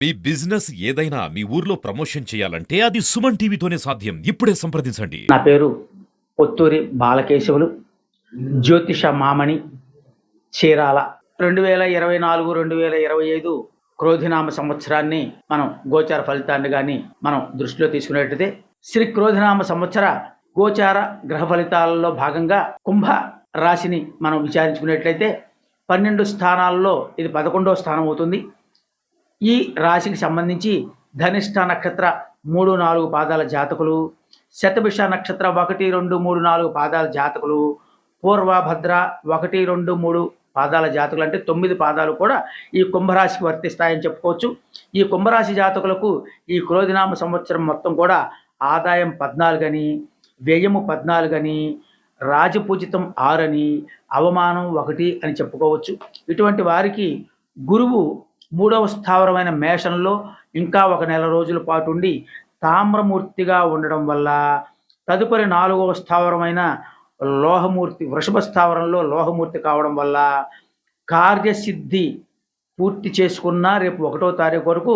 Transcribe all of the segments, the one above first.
మీ business ఏదైనా మీ ఊర్లో promotion చేయాలంటే అది సుమన్ టీవీతోనే సాధ్యం. ఇప్పుడే సంప్రదించండి. నా పేరు పొత్తూరి బాలకేశవులు, జ్యోతిష మామణి, చీరాల. 2024 2025 క్రోధినామ సంవత్సరాన్ని మనం గోచార ఫలితాన్ని కానీ మనం దృష్టిలో తీసుకునేటైతే శ్రీ క్రోధినామ సంవత్సర గోచార గ్రహ ఫలితాలలో భాగంగా కుంభ రాశిని మనం విచారించుకున్నట్లయితే 12 స్థానాల్లో ఇది 11వ స్థానం అవుతుంది. ఈ రాశికి సంబంధించి ధనిష్ట నక్షత్ర 3, 4 పాదాల జాతకులు, శతభిష నక్షత్ర 1, 2, 3, 4 పాదాల జాతకులు, పూర్వభద్ర 1, 2, 3 పాదాల జాతకులు అంటే 9 పాదాలు కూడా ఈ కుంభరాశికి వర్తిస్తాయని చెప్పుకోవచ్చు. ఈ కుంభరాశి జాతకులకు ఈ క్రోధినామ సంవత్సరం మొత్తం కూడా ఆదాయం 14 అని, వ్యయము 14 అని, రాజపూజితం 6 అని, అవమానం 1 అని చెప్పుకోవచ్చు. ఇటువంటి వారికి గురువు 3వ స్థావరమైన మేషంలో ఇంకా 1 నెల రోజుల పాటు ఉండి తామ్రమూర్తిగా ఉండడం వల్ల, తదుపరి 4వ స్థావరమైన లోహమూర్తి వృషభ స్థావరంలో లోహమూర్తి కావడం వల్ల కార్యసిద్ధి పూర్తి చేసుకున్న రేపు 1వ తారీఖు వరకు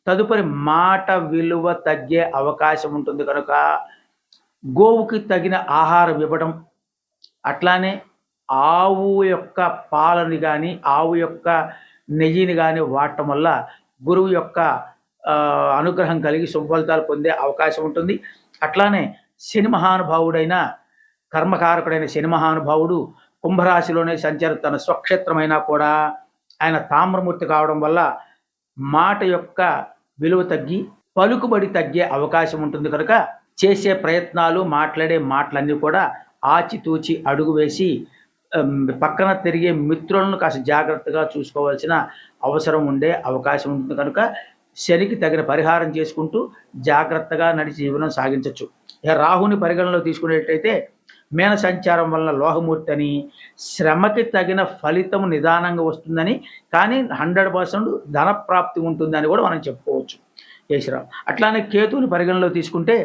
తదుపరి మాట విలువ తగ్గే అవకాశం ఉంటుంది. కనుక గోవుకి తగిన ఆహారం ఇవ్వడం, అట్లానే ఆవు యొక్క పాలని కానీ ఆవు యొక్క నెయ్యిని కానీ వాడటం వల్ల గురువు యొక్క అనుగ్రహం కలిగి శుభఫలితాలు పొందే అవకాశం ఉంటుంది. అట్లానే శని మహానుభావుడైన కర్మకారకుడైన శని మహానుభావుడు కుంభరాశిలోనే సంచరిస్తున్న స్వక్షేత్రమైనా కూడా ఆయన తామ్రమూర్తి కావడం వల్ల మాట యొక్క విలువ తగ్గి పలుకుబడి తగ్గే అవకాశం ఉంటుంది. కనుక చేసే ప్రయత్నాలు, మాట్లాడే మాటలన్నీ కూడా ఆచితూచి అడుగు వేసి పక్కన తిరిగే మిత్రులను కాస్త జాగ్రత్తగా చూసుకోవాల్సిన అవసరం ఉండే అవకాశం ఉంటుంది. కనుక శనికి తగిన పరిహారం చేసుకుంటూ జాగ్రత్తగా నడిచి జీవనం సాగించవచ్చు. రాహుని పరిగణనలో తీసుకునేటైతే మేన సంచారం వలన లోహమూర్తి అని, శ్రమకి తగిన ఫలితం నిదానంగా వస్తుందని, కానీ 100% ధనప్రాప్తి ఉంటుందని కూడా మనం చెప్పుకోవచ్చు. యేసురావు. అట్లానే కేతువుని పరిగణనలో తీసుకుంటే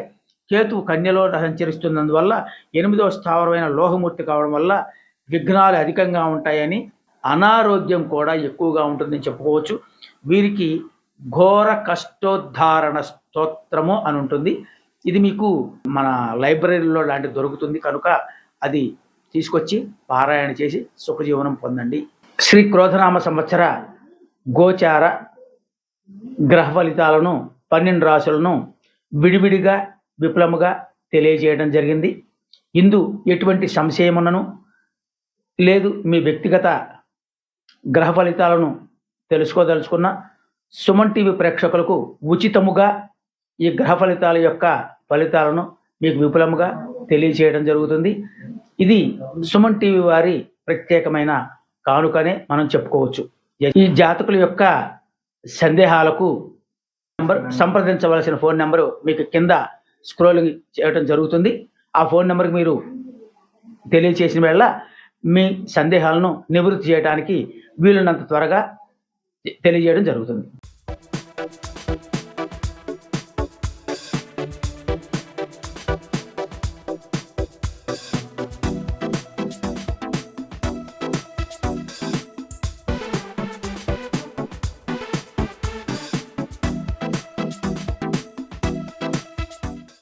కేతువు కన్యలో సంచరిస్తున్నందువల్ల 8వ స్థావరమైన లోహమూర్తి కావడం వల్ల విఘ్నాలు అధికంగా ఉంటాయని, అనారోగ్యం కూడా ఎక్కువగా ఉంటుందని చెప్పుకోవచ్చు. వీరికి ఘోర కష్టోద్ధారణ స్తోత్రము అని ఉంటుంది. ఇది మీకు మన లైబ్రరీలో లాంటిది దొరుకుతుంది. కనుక అది తీసుకొచ్చి పారాయణ చేసి సుఖజీవనం పొందండి. శ్రీ క్రోధనామ సంవత్సర గోచార గ్రహ ఫలితాలను 12 రాశులను విడివిడిగా విపులముగా తెలియజేయడం జరిగింది. ఇందు ఎటువంటి సంశయమునను లేదు, మీ వ్యక్తిగత గ్రహ ఫలితాలను తెలుసుకోదలుచుకున్న సుమన్ టీవీ ప్రేక్షకులకు ఉచితముగా ఈ గ్రహ ఫలితాల యొక్క ఫలితాలను మీకు విపులముగా తెలియజేయడం జరుగుతుంది. ఇది సుమన్ టీవీ వారి ప్రత్యేకమైన కానుకనే మనం చెప్పుకోవచ్చు. ఈ జాతకుల యొక్క సందేహాలకు సంప్రదించవలసిన ఫోన్ నెంబరు మీకు కింద స్క్రోలింగ్ చేయడం జరుగుతుంది. ఆ ఫోన్ నెంబర్కి మీరు తెలియచేసిన వేళ మీ సందేహాలను నివృత్తి చేయడానికి వీలున్నంత త్వరగా తెలియజేయడం జరుగుతుంది.